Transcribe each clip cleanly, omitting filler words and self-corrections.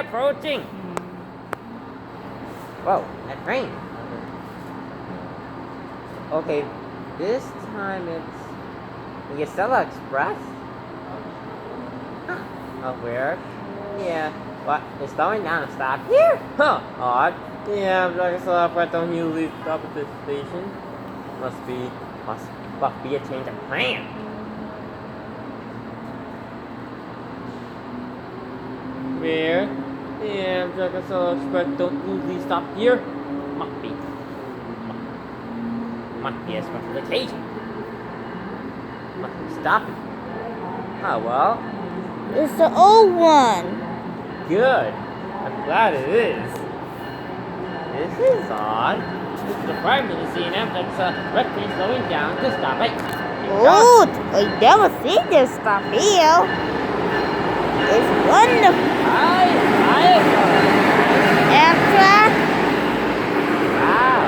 approaching. Whoa, that train. Okay, this time it's the Acela Express? Oh, weird. Yeah, what? It's slowing down to stop here? Huh, odd. Yeah, Amtrak Acela Express don't usually stop at this station. Must be a change of plan. Where? Yeah, Amtrak Acela Express don't usually stop here. Must be a special occasion. Must be stopping. Oh well. It's the old one. Good. I'm glad it is. This is odd. This is the prime minister in Amtrak's red train slowing down to stop it. Oh, I never seen this stuff here. It's wonderful. Amtrak. Wow.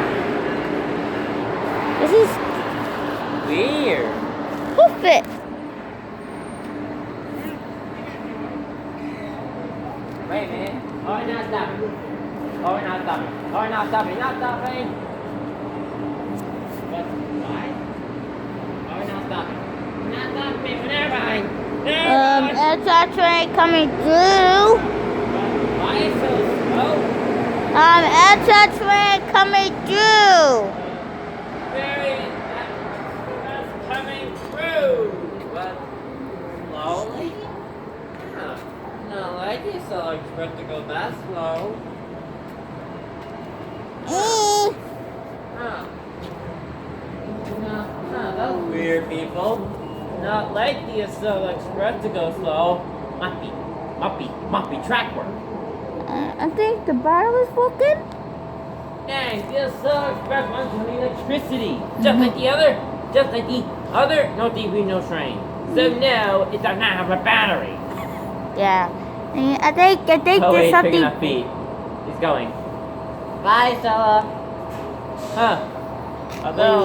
This is Weird. perfect. Wait a minute. Oh, we're not stopping. Oh, we're not stopping. Oh, we're not stopping. Not stopping. What? Why? Oh, we're not stopping. We're not stopping. We're never behind. Amtrak train coming through. Why is it so slow? Amtrak train coming through. That's coming through. But slowly? Huh. No, I guess I'll expect to go that slow. Huh. No, that's weird, people. Not like the Acela Express to go slow. Must be track work. I think the bottle is working. Dang, the Acela Express runs on electricity, just like the other no TV, no train. So no, it does not have a battery. Yeah. I think Oh there's wait, something. picking up feet. He's going. Bye, Stella. Huh. Although